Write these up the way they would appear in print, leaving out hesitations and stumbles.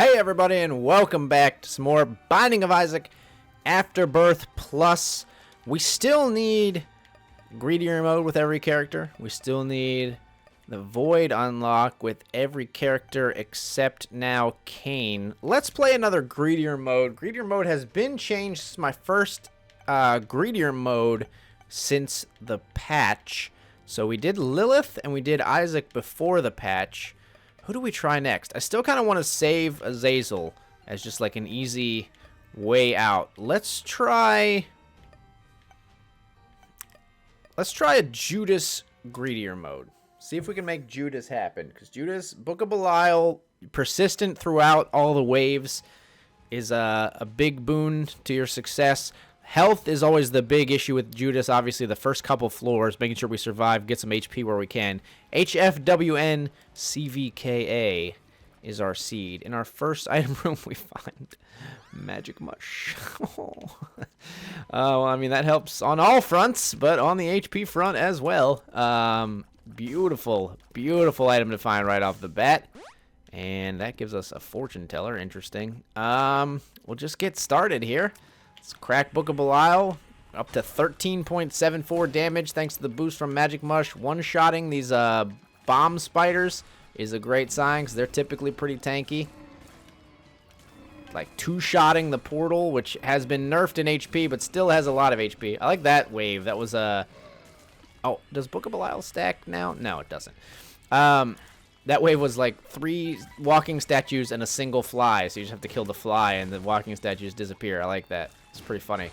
Hey everybody, and welcome back to some more Binding of Isaac Afterbirth Plus. We still need Greedier Mode with every character. We still need the Void unlock with every character except now Cain. Let's play another Greedier Mode. Greedier Mode has been changed. This is my first Greedier Mode since the patch. So we did Lilith and we did Isaac before the patch. Who do we try next? I still kind of want to save Azazel as just like an easy way out. Let's try a Judas Greedier Mode. See if we can make Judas happen. Because Judas, Book of Belial, persistent throughout all the waves, is a big boon to your success. Health is always the big issue with Judas. Obviously, the first couple floors, making sure we survive, get some HP where we can. HFWN CVKA is our seed. In our first item room, we find Magic Mush. Well, I mean, that helps on all fronts, but on the HP front as well. Beautiful, beautiful item to find right off the bat. And that gives us a fortune teller. Interesting. We'll just get started here. Let's crack Book of Belial, up to 13.74 damage thanks to the boost from Magic Mush. One-shotting these bomb spiders is a great sign because they're typically pretty tanky. Like two-shotting the portal, which has been nerfed in HP but still has a lot of HP. I like that wave. That was a... Oh, does Book of Belial stack now? No, it doesn't. That wave was like 3 walking statues and a single fly, so you just have to kill the fly and the walking statues disappear. I like that. It's pretty funny.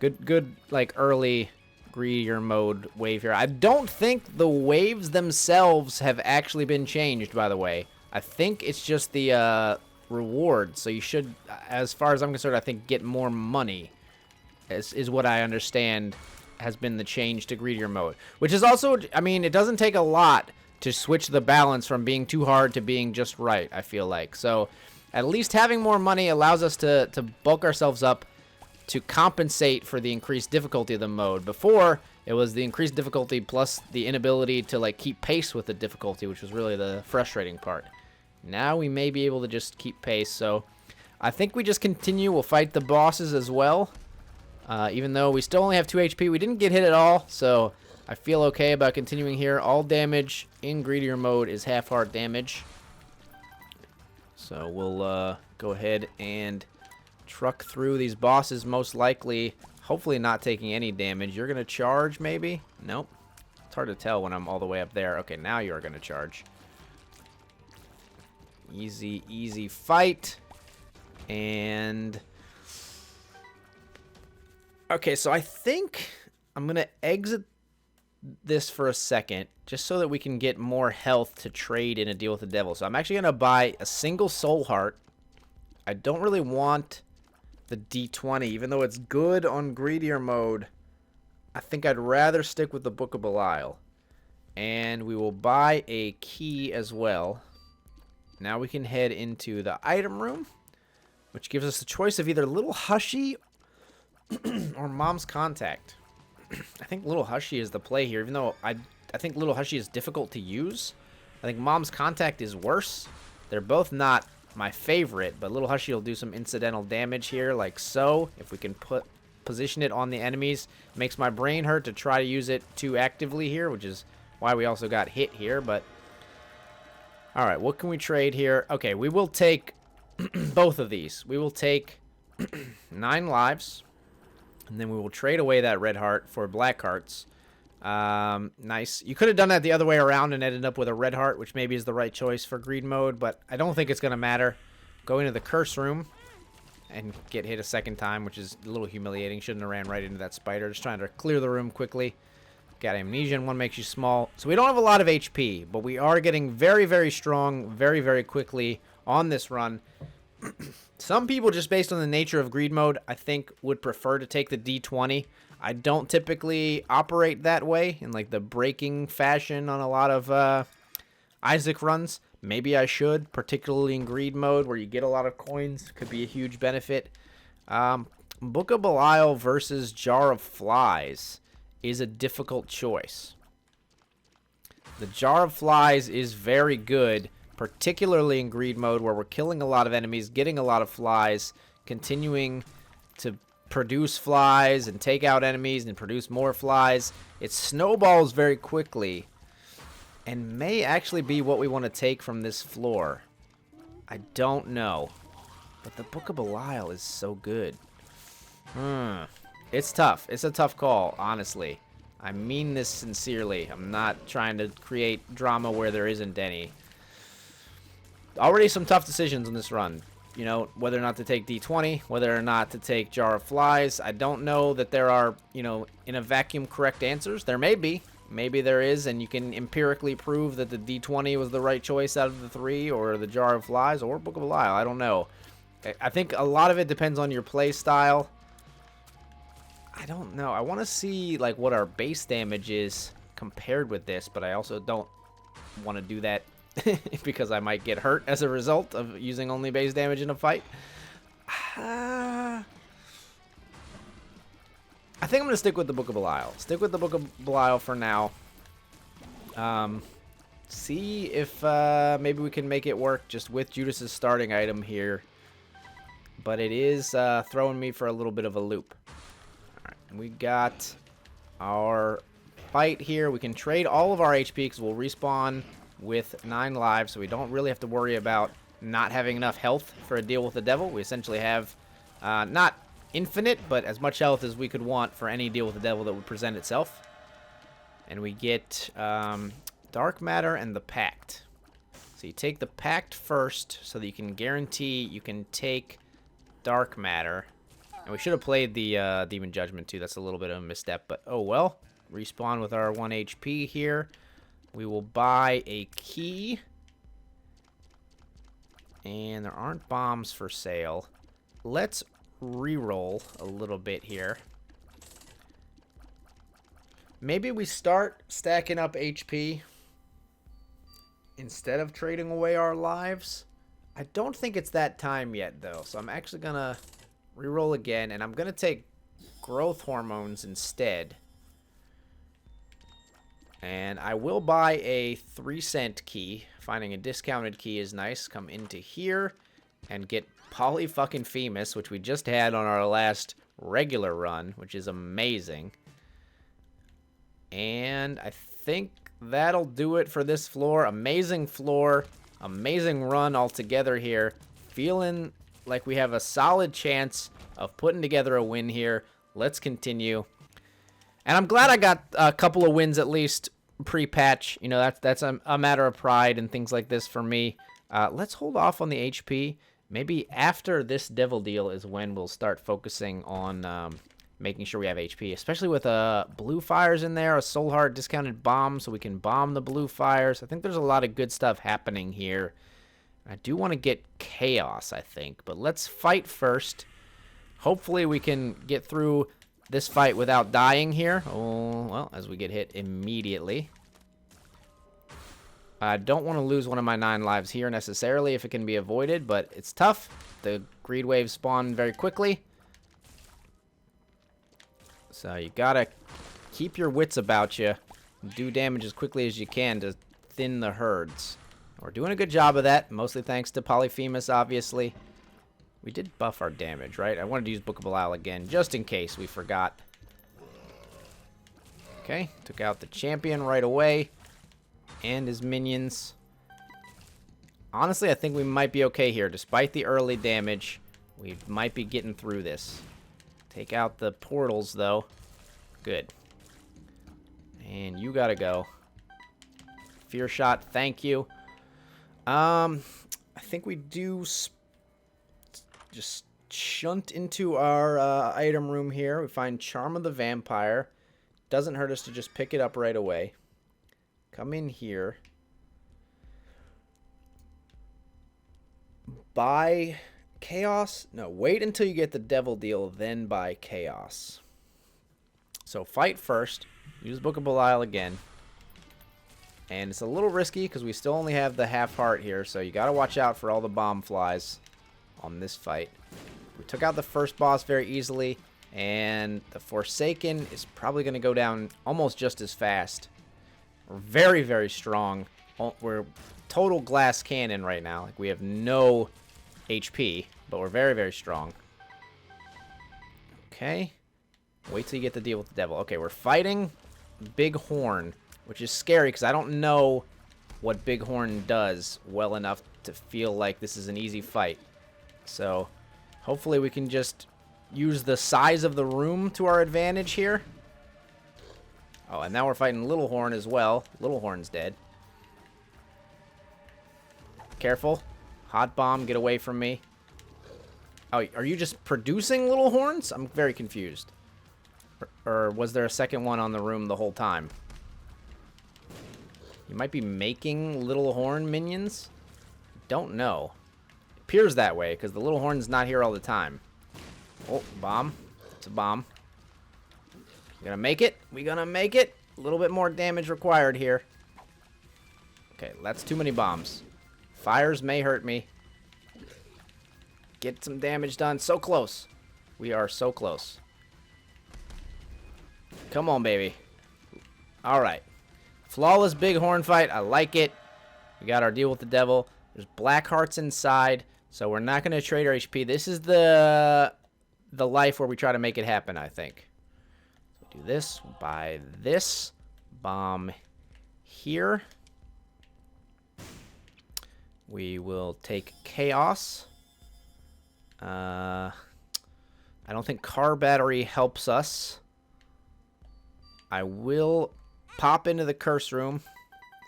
Good like early Greedier Mode wave here. I don't think the waves themselves have actually been changed, by the way. I think it's just the reward. So you should, as far as I'm concerned, I think get more money is what I understand has been the change to Greedier Mode. Which is also, I mean, it doesn't take a lot to switch the balance from being too hard to being just right, I feel like. So at least having more money allows us to bulk ourselves up to compensate for the increased difficulty of the mode. Before, it was the increased difficulty plus the inability to like keep pace with the difficulty, which was really the frustrating part. Now we may be able to just keep pace, so I think we just continue. We'll fight the bosses as well. Even though we still only have 2 HP, we didn't get hit at all, so I feel okay about continuing here. All damage in Greedier Mode is half-heart damage. So we'll go ahead and truck through these bosses, most likely, hopefully not taking any damage. You're going to charge, maybe? Nope. It's hard to tell when I'm all the way up there. Okay, now you're going to charge. Easy, easy fight. And... okay, so I think I'm going to exit this for a second just so that we can get more health to trade in a deal with the devil. So I'm actually going to buy a single soul heart. I don't really want the D20, even though it's good on Greedier Mode. I think I'd rather stick with the Book of Belial. And we will buy a key as well. Now we can head into the item room, which gives us the choice of either Little Hushy or Mom's Contact. I think Little Hushy is the play here, even though I think Little Hushy is difficult to use. I think Mom's Contact is worse. They're both not my favorite, but Little Hushy will do some incidental damage here, like so. If we can position it on the enemies, it makes my brain hurt to try to use it too actively here, which is why we also got hit here. But all right, what can we trade here? Okay, we will take both of these. We will take 9 lives. And then we will trade away that red heart for black hearts. Nice. You could have done that the other way around and ended up with a red heart, which maybe is the right choice for greed mode, but I don't think it's going to matter. Go into the curse room and get hit a second time, which is a little humiliating. Shouldn't have ran right into that spider. Just trying to clear the room quickly. Got amnesia, and one makes you small. So we don't have a lot of HP, but we are getting very, very strong very, very quickly on this run. Some people, just based on the nature of greed mode, I think would prefer to take the D20. I don't typically operate that way in like the breaking fashion on a lot of Isaac runs. Maybe I should, particularly in greed mode where you get a lot of coins. Could be a huge benefit. Book of Belial versus Jar of Flies is a difficult choice. The Jar of Flies is very good particularly in greed mode where we're killing a lot of enemies, getting a lot of flies, continuing to produce flies and take out enemies and produce more flies. It snowballs very quickly and may actually be what we want to take from this floor. I don't know. But the Book of Belial is so good. It's tough. It's a tough call, honestly. I mean this sincerely. I'm not trying to create drama where there isn't any. Already some tough decisions in this run. You know, whether or not to take D20, whether or not to take Jar of Flies. I don't know that there are, you know, in a vacuum correct answers. There may be. Maybe there is, and you can empirically prove that the D20 was the right choice out of the three, or the Jar of Flies, or Book of Belial. I don't know. I think a lot of it depends on your play style. I don't know. I want to see, like, what our base damage is compared with this, but I also don't want to do that because I might get hurt as a result of using only base damage in a fight. I think I'm going to stick with the Book of Belial. Stick with the Book of Belial for now. See if maybe we can make it work just with Judas's starting item here. But it is throwing me for a little bit of a loop. Alright, we got our fight here. We can trade all of our HP because we'll respawn with 9 lives, so we don't really have to worry about not having enough health for a deal with the devil. We essentially have not infinite, but as much health as we could want for any deal with the devil that would present itself. And we get Dark Matter and the Pact. So you take the Pact first so that you can guarantee you can take Dark Matter. And we should have played the Demon Judgment too. That's a little bit of a misstep, but oh well. Respawn with our 1 HP here. We will buy a key. And there aren't bombs for sale. Let's reroll a little bit here. Maybe we start stacking up HP instead of trading away our lives. I don't think it's that time yet, though. So I'm actually going to reroll again, and I'm going to take growth hormones instead. And I will buy a 3-cent key. Finding a discounted key is nice. Come into here and get Poly-fucking-Femus, which we just had on our last regular run, which is amazing. And I think that'll do it for this floor. Amazing floor. Amazing run altogether here. Feeling like we have a solid chance of putting together a win here. Let's continue. And I'm glad I got a couple of wins at least pre-patch. You know, that's a matter of pride and things like this for me. Let's hold off on the HP. Maybe after this devil deal is when we'll start focusing on making sure we have HP, especially with blue fires in there, a soul heart discounted bomb, so we can bomb the blue fires. I think there's a lot of good stuff happening here. I do want to get chaos, I think, but let's fight first. Hopefully we can get through this fight without dying here. Oh, well, as we get hit immediately. I don't want to lose one of my 9 lives here necessarily if it can be avoided, but it's tough. The greed waves spawn very quickly. So you gotta keep your wits about you. Do damage as quickly as you can to thin the herds. We're doing a good job of that, mostly thanks to Polyphemus, obviously. We did buff our damage, right? I wanted to use Book of Belial again, just in case we forgot. Okay, took out the champion right away. And his minions. Honestly, I think we might be okay here. Despite the early damage, we might be getting through this. Take out the portals, though. Good. And you gotta go. Fear shot, thank you. I think we do just shunt into our item room here. We find Charm of the Vampire. Doesn't hurt us to just pick it up right away. Come in here. Buy chaos. No, wait until you get the devil deal, then buy chaos. So fight first. Use Book of Belial again. And it's a little risky because we still only have the half heart here. So you got to watch out for all the bomb flies on this fight. We took out the first boss very easily. And the Forsaken is probably going to go down almost just as fast. We're very, very strong. We're total glass cannon right now. Like, we have no HP, but we're very, very strong. Okay. Wait till you get to deal with the devil. Okay, we're fighting Big Horn, which is scary because I don't know what Big Horn does well enough to feel like this is an easy fight. So, hopefully we can just use the size of the room to our advantage here. Oh, and now we're fighting Little Horn as well. Little Horn's dead. Careful. Hot bomb, get away from me. Oh, are you just producing Little Horns? I'm very confused. Or was there a second one on the room the whole time? You might be making Little Horn minions? Don't know. It appears that way, because the Little Horn's not here all the time. Oh, bomb. It's a bomb. We gonna make it? We gonna make it? A little bit more damage required here. Okay, that's too many bombs. Fires may hurt me. Get some damage done. So close. We are so close. Come on, baby. Alright. Flawless Big Horn fight. I like it. We got our deal with the devil. There's black hearts inside, so we're not going to trade our HP. This is the life where we try to make it happen, I think. So do this. Buy this. Bomb here. We will take Chaos. I don't think car battery helps us. I will pop into the curse room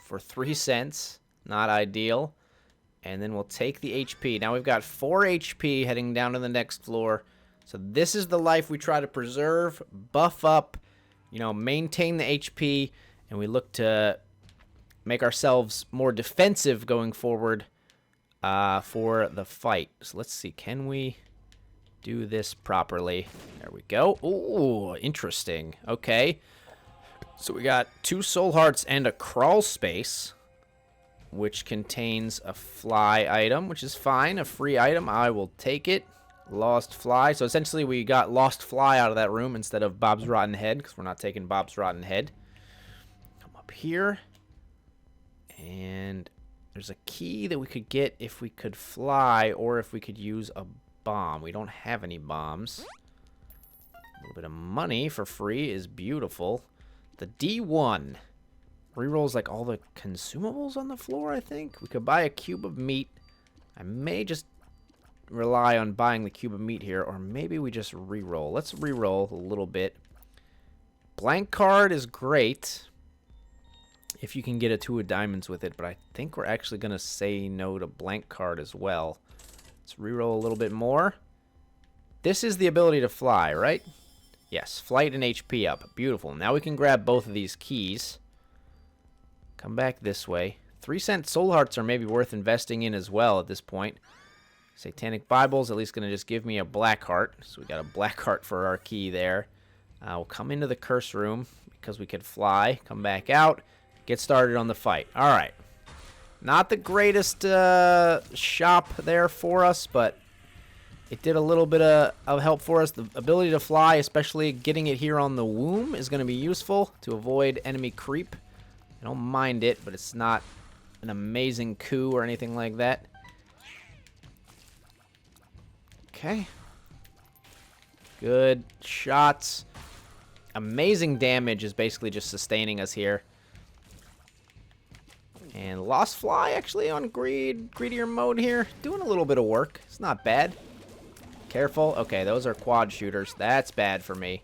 for 3 cents. Not ideal. And then we'll take the HP. Now we've got 4 HP heading down to the next floor. So this is the life we try to preserve, buff up, you know, maintain the HP, and we look to make ourselves more defensive going forward for the fight. So let's see, can we do this properly? There we go. Ooh, interesting. Okay. So we got 2 soul hearts and a crawl space, which contains a fly item, which is fine. A free item. I will take it. Lost fly. So essentially we got lost fly out of that room instead of Bob's rotten head, because we're not taking Bob's rotten head. Come up here. And there's a key that we could get if we could fly or if we could use a bomb. We don't have any bombs. A little bit of money for free is beautiful. The D1 rerolls like all the consumables on the floor, I think. We could buy a cube of meat. I may just rely on buying the cube of meat here, or maybe we just reroll. Let's reroll a little bit. Blank card is great if you can get a 2 of diamonds with it, but I think we're actually going to say no to blank card as well. Let's reroll a little bit more. This is the ability to fly, right? Yes, flight and HP up. Beautiful. Now we can grab both of these keys. Come back this way. 3-cent soul hearts are maybe worth investing in as well at this point. Satanic Bible's at least going to just give me a black heart. So we got a black heart for our key there. We'll come into the curse room because we could fly. Come back out. Get started on the fight. All right. Not the greatest shop there for us, but it did a little bit of help for us. The ability to fly, especially getting it here on the womb, is going to be useful to avoid enemy creep. I don't mind it, but it's not an amazing coup or anything like that. Okay. Good shots. Amazing damage is basically just sustaining us here. And Lost Fly actually on Greedier Mode here. Doing a little bit of work. It's not bad. Careful. Okay, those are quad shooters. That's bad for me.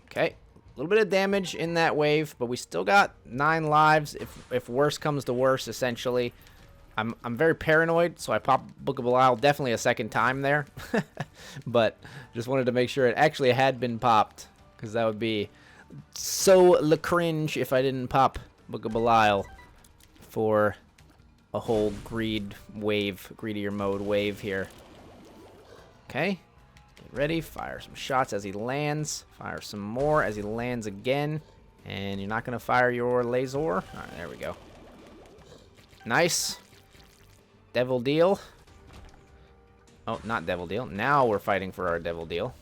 Okay. A little bit of damage in that wave, but we still got 9 lives if worse comes to worse, essentially. I'm very paranoid, so I popped Book of Belial definitely a second time there. But just wanted to make sure it actually had been popped, because that would be so le cringe if I didn't pop Book of Belial for a whole Greedier Mode wave here. Okay. Get ready. Fire some shots as he lands. Fire some more as he lands again. And you're not going to fire your laser. All right, there we go. Nice. Devil deal. Oh, not devil deal. Now we're fighting for our devil deal.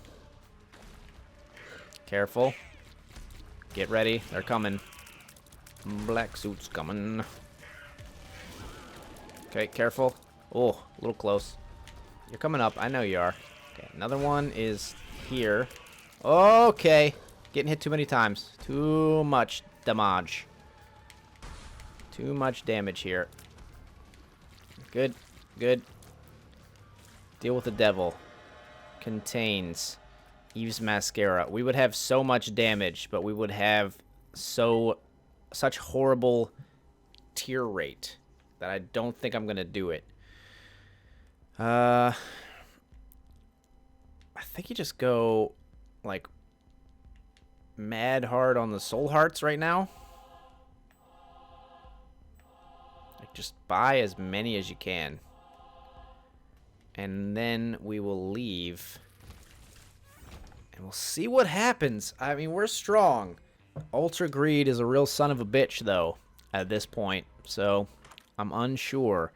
Careful. Get ready. They're coming. Black suit's coming. Okay, careful. Oh, a little close. You're coming up. I know you are. Okay, another one is here. Okay. Getting hit too many times. Too much damage. Too much damage here. Good. Good. Deal with the devil. Contains Eve's Mascara. We would have so much damage, but we would have such horrible tear rate that I don't think I'm going to do it. I think you just go, like, mad hard on the soul hearts right now. Like, just buy as many as you can. And then we will leave. And we'll see what happens. I mean, we're strong. Ultra Greed is a real son of a bitch, though, at this point. So, I'm unsure.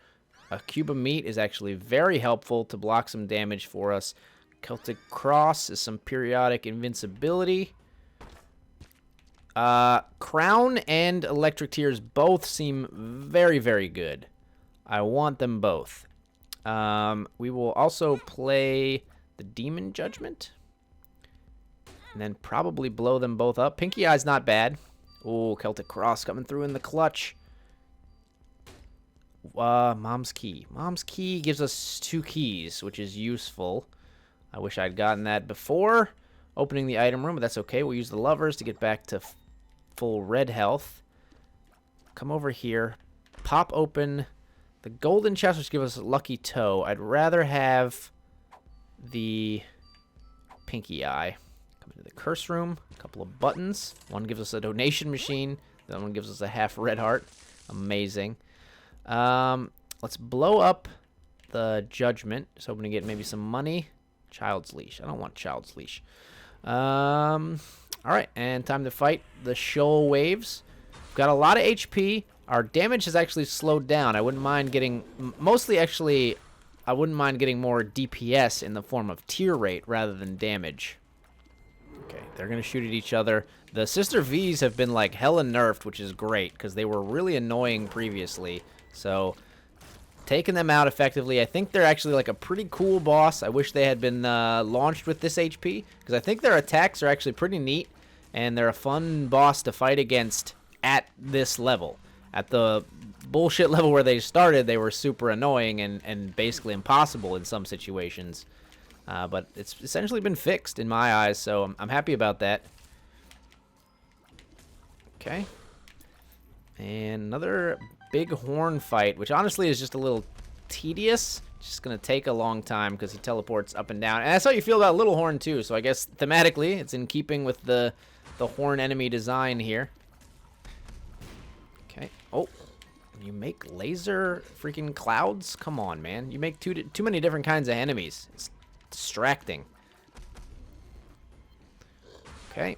A cube of meat is actually very helpful to block some damage for us. Celtic Cross is some periodic invincibility. Crown and Electric Tears both seem very, very good. I want them both. We will also play the Demon Judgment. And then probably blow them both up. Pinky Eye's not bad. Ooh, Celtic Cross coming through in the clutch. Mom's Key. Mom's Key gives us 2 keys, which is useful. I wish I'd gotten that before opening the item room, but that's okay. We'll use the lovers to get back to full red health. Come over here. Pop open the golden chest, which gives us a lucky toe. I'd rather have the Pinky Eye. Come into the curse room. A couple of buttons. One gives us a donation machine. The other one gives us a half red heart. Amazing. Let's blow up the Judgment. Just hoping to get maybe some money. Child's Leash. I don't want Child's Leash. Alright, and time to fight the Shoal Waves. We've got a lot of HP. Our damage has actually slowed down. I wouldn't mind getting... Mostly, actually, I wouldn't mind getting more DPS in the form of tear rate rather than damage. Okay, they're going to shoot at each other. The Sister V's have been, like, hella nerfed, which is great, because they were really annoying previously. So, taking them out effectively. I think they're actually, like, a pretty cool boss. I wish they had been launched with this HP, because I think their attacks are actually pretty neat, and they're a fun boss to fight against at this level. At the bullshit level where they started, they were super annoying and basically impossible in some situations. But it's essentially been fixed in my eyes, so I'm happy about that. Okay. And another big horn fight, which honestly is just a little tedious. It's just going to take a long time because he teleports up and down. And that's how you feel about Little Horn too, so I guess thematically it's in keeping with the horn enemy design here. Okay. Oh, you make laser freaking clouds? Come on, man. You make too many different kinds of enemies. It's distracting. Okay.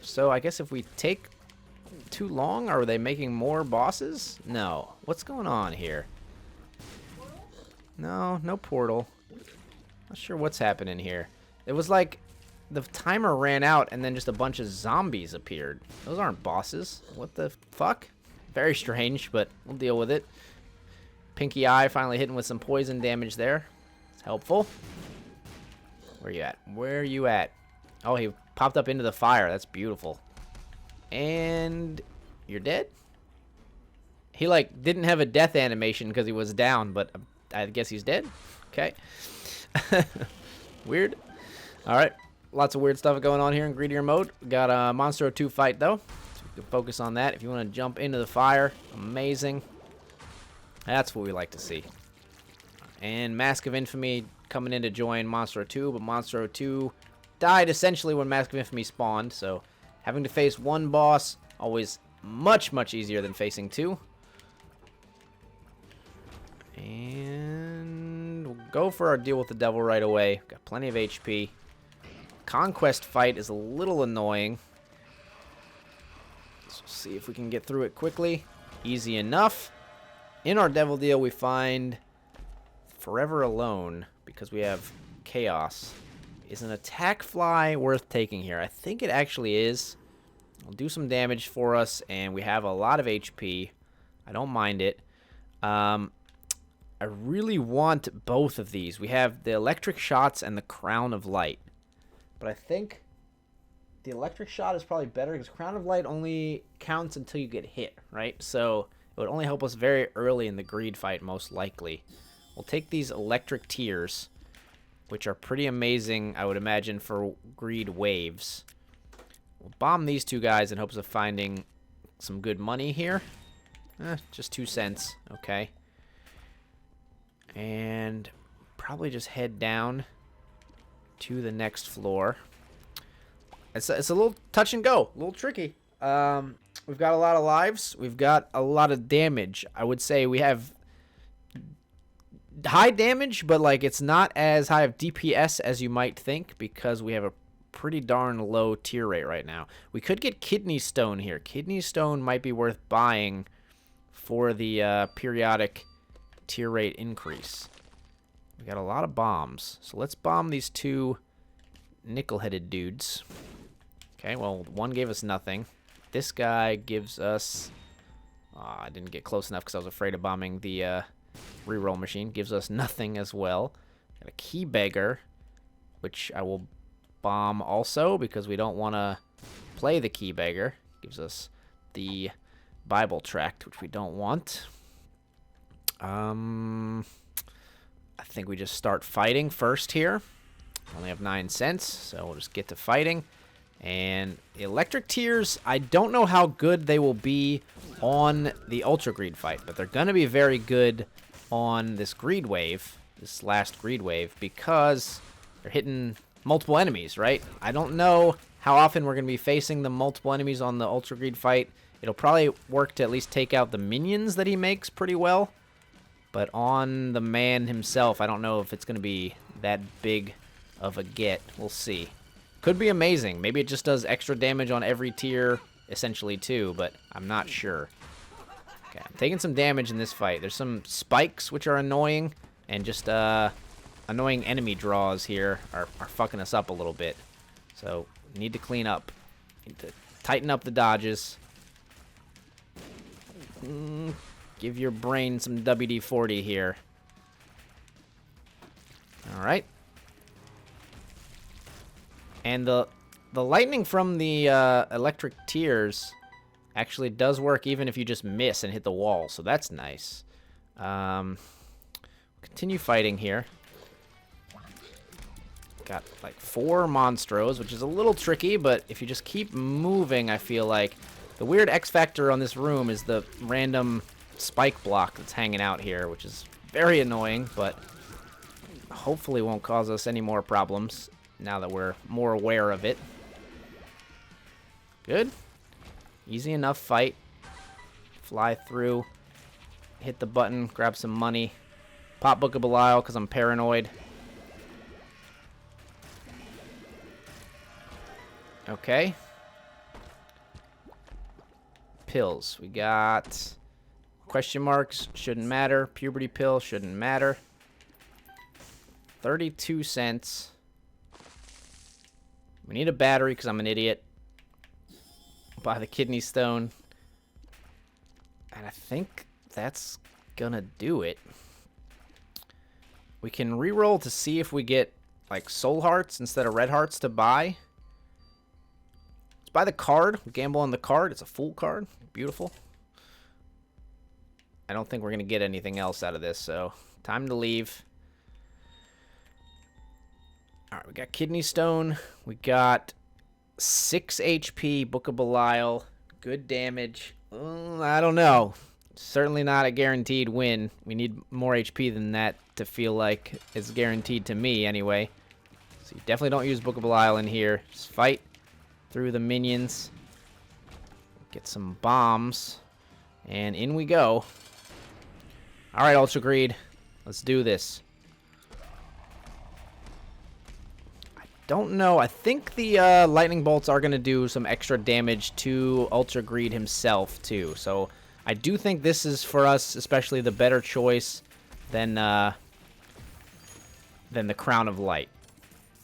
So I guess if we take too long, are they making more bosses? No. What's going on here? No, no portal. Not sure what's happening here. It was like the timer ran out and then just a bunch of zombies appeared. Those aren't bosses. What the fuck? Very strange, but we'll deal with it. Pinky Eye finally hitting with some poison damage there. It's helpful. Where you at? Where you at? Oh, he popped up into the fire. That's beautiful. And you're dead? He, like, didn't have a death animation because he was down, but I guess he's dead. Okay. Weird. All right. Lots of weird stuff going on here in Greedier Mode. We got a Monstro 2 fight, though. So we can focus on that. If you want to jump into the fire, amazing. That's what we like to see. And Mask of Infamy coming in to join Monstro 2, but Monstro 2 died essentially when Mask of Infamy spawned, so having to face one boss, always much, much easier than facing 2. And we'll go for our deal with the devil right away. Got plenty of HP. Conquest fight is a little annoying. So we'll see if we can get through it quickly. Easy enough. In our devil deal, we find Forever Alone, because we have Chaos. Is an attack fly worth taking here? I think it actually is. It'll do some damage for us, and we have a lot of HP. I don't mind it. I really want both of these. We have the electric shots and the crown of light. But I think the electric shot is probably better because crown of light only counts until you get hit, right? So it would only help us very early in the greed fight, most likely. We'll take these electric tears, which are pretty amazing, I would imagine, for greed waves. We'll bomb these two guys in hopes of finding some good money here. Just 2 cents. Okay. And probably just head down to the next floor. It's a little touch and go, a little tricky. We've got a lot of lives. We've got a lot of damage. I would say we have high damage, but like it's not as high of DPS as you might think because we have a pretty darn low tier rate right now. We could get kidney stone here. Kidney stone might be worth buying for the periodic tier rate increase. We got a lot of bombs, so let's bomb these two nickel-headed dudes. Okay, well, one gave us nothing. This guy gives us... I didn't get close enough because I was afraid of bombing the reroll machine. Gives us nothing as well. Got a key beggar, which I will bomb also because we don't want to play the key beggar. Gives us the Bible tract, which we don't want. I think we just start fighting first here. Only have 9 cents, so we'll just get to fighting. And the electric tears, I don't know how good they will be on the ultra greed fight, but they're going to be very good on this greed wave, this last greed wave, because they're hitting multiple enemies, right? I don't know how often we're going to be facing the multiple enemies on the ultra greed fight. It'll probably work to at least take out the minions that he makes pretty well. But on the man himself, I don't know if it's going to be that big of a get. We'll see. Could be amazing. Maybe it just does extra damage on every tier, essentially, too, but I'm not sure. Okay, I'm taking some damage in this fight. There's some spikes, which are annoying, and just annoying enemy draws here are fucking us up a little bit. So, need to clean up. Need to tighten up the dodges. Give your brain some WD-40 here. Alright. And the lightning from the electric tears actually does work even if you just miss and hit the wall. So that's nice. Continue fighting here. Got like 4 monstros, which is a little tricky, but if you just keep moving, I feel like the weird X factor on this room is the random spike block that's hanging out here, which is very annoying, but hopefully won't cause us any more problems now that we're more aware of it. Good. Easy enough fight. Fly through. Hit the button. Grab some money. Pop Book of Belial because I'm paranoid. Okay. Pills. We got question marks. Shouldn't matter. Puberty pill. Shouldn't matter. 32 cents. We need a battery because I'm an idiot. Buy the kidney stone. And I think that's gonna do it. We can reroll to see if we get like soul hearts instead of red hearts to buy. Let's buy the card. We gamble on the card. It's a full card. Beautiful. I don't think we're gonna get anything else out of this, so time to leave. Alright, we got kidney stone. We got 6 HP, Book of Belial. Good damage. I don't know. Certainly not a guaranteed win. We need more HP than that to feel like it's guaranteed to me anyway. So you definitely don't use Book of Belial in here. Just fight through the minions. Get some bombs. And in we go. Alright, Ultra Greed. Let's do this. Don't know. I think the lightning bolts are going to do some extra damage to Ultra Greed himself, too. So I do think this is, for us, especially the better choice than the Crown of Light.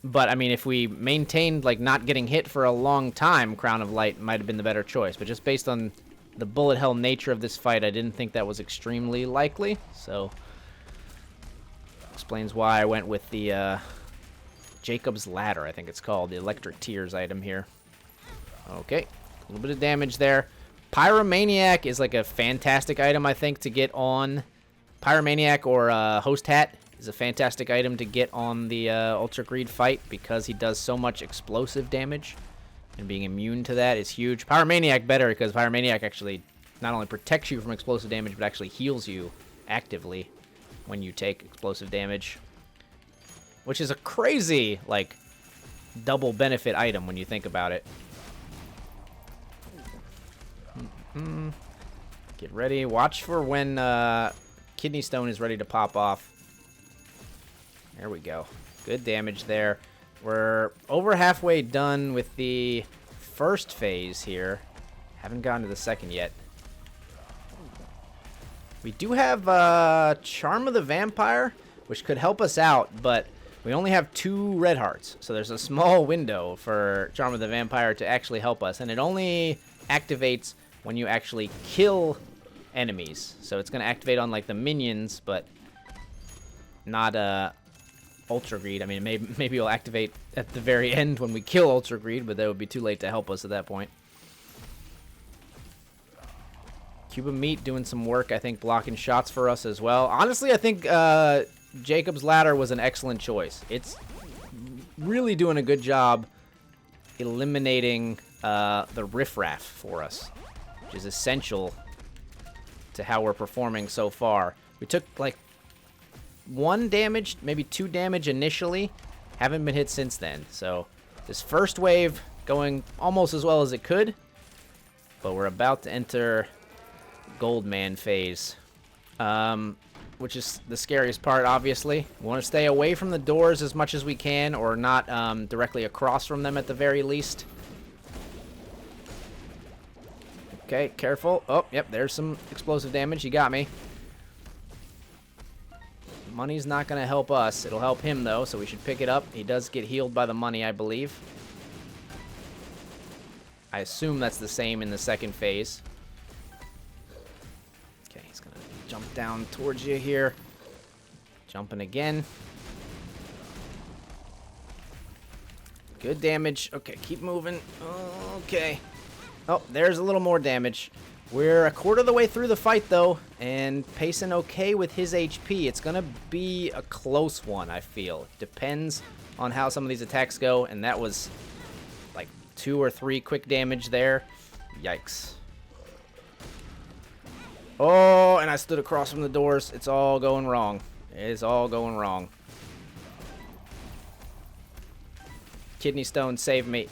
But, I mean, if we maintained, like, not getting hit for a long time, Crown of Light might have been the better choice. But just based on the bullet hell nature of this fight, I didn't think that was extremely likely. So, explains why I went with the Jacob's Ladder, I think it's called. The Electric Tears item here. Okay, a little bit of damage there. Pyromaniac is like a fantastic item, I think, to get on. Pyromaniac or Host Hat is a fantastic item to get on the Ultra Greed fight because he does so much explosive damage. And being immune to that is huge. Pyromaniac better because Pyromaniac actually not only protects you from explosive damage, but actually heals you actively when you take explosive damage. Which is a crazy, like, double benefit item when you think about it. Get ready. Watch for when Kidney Stone is ready to pop off. There we go. Good damage there. We're over halfway done with the first phase here. Haven't gotten to the second yet. We do have Charm of the Vampire, which could help us out, but we only have 2 red hearts. So there's a small window for Charm of the Vampire to actually help us. And it only activates when you actually kill enemies. So it's going to activate on, like, the minions, but not Ultra Greed. I mean, maybe it'll activate at the very end when we kill Ultra Greed, but that would be too late to help us at that point. Cube of Meat doing some work, I think, blocking shots for us as well. Honestly, I think Jacob's Ladder was an excellent choice. It's really doing a good job eliminating the riffraff for us, which is essential to how we're performing so far. We took, like, 1 damage, maybe 2 damage initially. Haven't been hit since then. So this first wave going almost as well as it could. But we're about to enter Goldman phase. Which is the scariest part, obviously. We want to stay away from the doors as much as we can, or not directly across from them at the very least. Okay, careful. Oh, yep, there's some explosive damage. He got me. Money's not going to help us. It'll help him, though, so we should pick it up. He does get healed by the money, I believe. I assume that's the same in the second phase. Okay, he's going to jump down towards you here. Jumping again. Good damage. Okay, keep moving. Okay. Oh, there's a little more damage. We're a quarter of the way through the fight, though, and pacing okay with his HP. It's going to be a close one, I feel. Depends on how some of these attacks go, and that was like 2 or 3 quick damage there. Yikes. Oh, and I stood across from the doors. It's all going wrong. It's all going wrong. Kidney Stone, save me.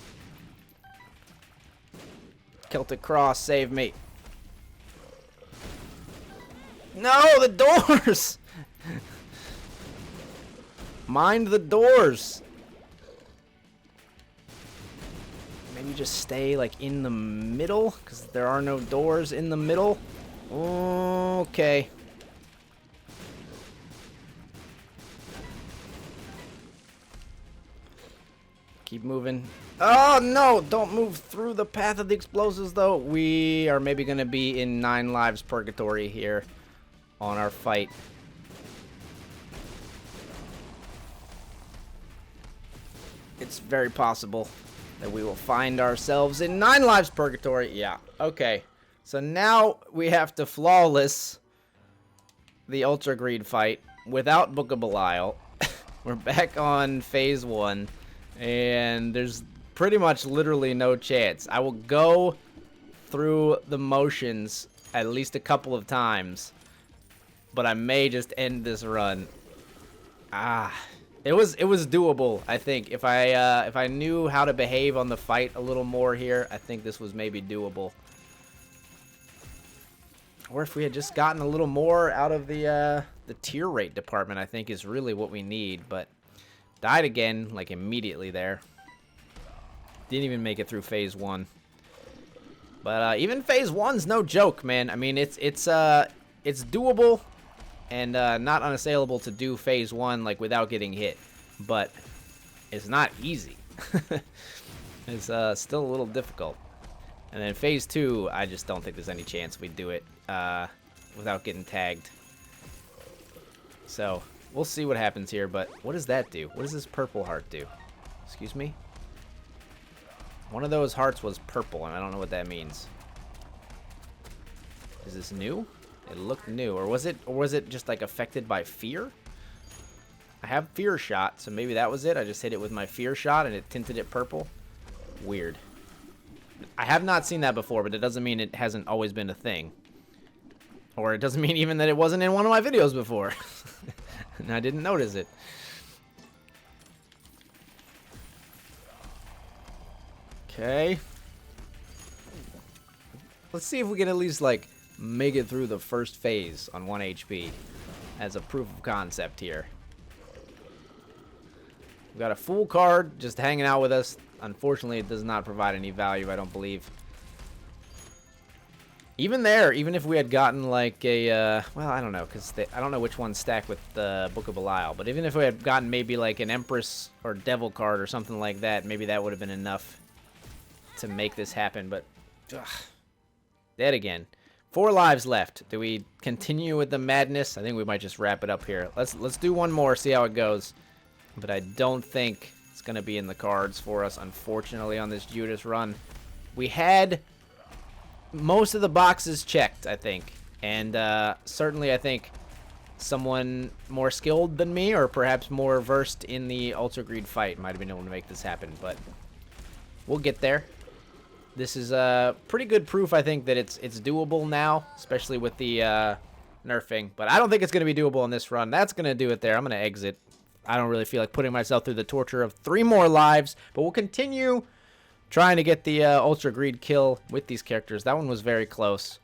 Celtic Cross, save me. No, the doors! Mind the doors. Maybe just stay, like, in the middle, because there are no doors in the middle. Okay. Keep moving. Oh, no! Don't move through the path of the explosives, though. We are maybe going to be in 9 lives purgatory here on our fight. It's very possible that we will find ourselves in 9 lives purgatory. Yeah, okay. So now we have to flawless the Ultra Greed fight without Book of Belial. We're back on phase 1, and there's pretty much literally no chance. I will go through the motions at least a couple of times, but I may just end this run. It was doable, I think. If I knew how to behave on the fight a little more here, I think this was maybe doable. Or if we had just gotten a little more out of the tier rate department, I think is really what we need. But died again, like, immediately there. Didn't even make it through phase 1. But even phase 1's no joke, man. I mean, it's doable and not unassailable to do phase 1 like without getting hit, but it's not easy. It's still a little difficult. And then phase 2, I just don't think there's any chance we'd do it without getting tagged. So, we'll see what happens here, but what does that do? What does this purple heart do? Excuse me? One of those hearts was purple, and I don't know what that means. Is this new? It looked new. Or was it just like affected by fear? I have fear shot, so maybe that was it. I just hit it with my fear shot and it tinted it purple. Weird. I have not seen that before, but it doesn't mean it hasn't always been a thing. Or it doesn't mean even that it wasn't in one of my videos before. And I didn't notice it. Okay. Let's see if we can at least, like, make it through the first phase on 1 HP as a proof of concept here. We've got a full card just hanging out with us. Unfortunately, it does not provide any value, I don't believe. Even there, even if we had gotten like a, well, I don't know, because I don't know which ones stack with the Book of Belial, but even if we had gotten maybe like an Empress or Devil card or something like that, maybe that would have been enough to make this happen, but ugh, dead again. 4 lives left. Do we continue with the madness? I think we might just wrap it up here. Let's do one more, see how it goes. But I don't think it's going to be in the cards for us, unfortunately, on this Judas run. We had most of the boxes checked, I think. And certainly, I think someone more skilled than me, or perhaps more versed in the Ultra Greed fight, might have been able to make this happen. But we'll get there. This is pretty good proof, I think, that it's doable now, especially with the nerfing. But I don't think it's going to be doable on this run. That's going to do it there. I'm going to exit. I don't really feel like putting myself through the torture of 3 more lives, but we'll continue trying to get the Ultra Greed kill with these characters. That one was very close,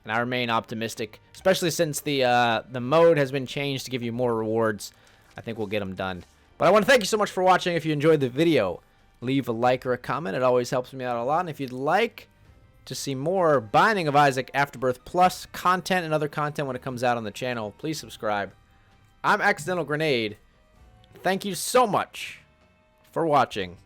and I remain optimistic, especially since the mode has been changed to give you more rewards. I think we'll get them done. But I want to thank you so much for watching. If you enjoyed the video, leave a like or a comment. It always helps me out a lot. And if you'd like to see more Binding of Isaac Afterbirth Plus content and other content when it comes out on the channel, please subscribe. I'm Accidental Grenade. Thank you so much for watching.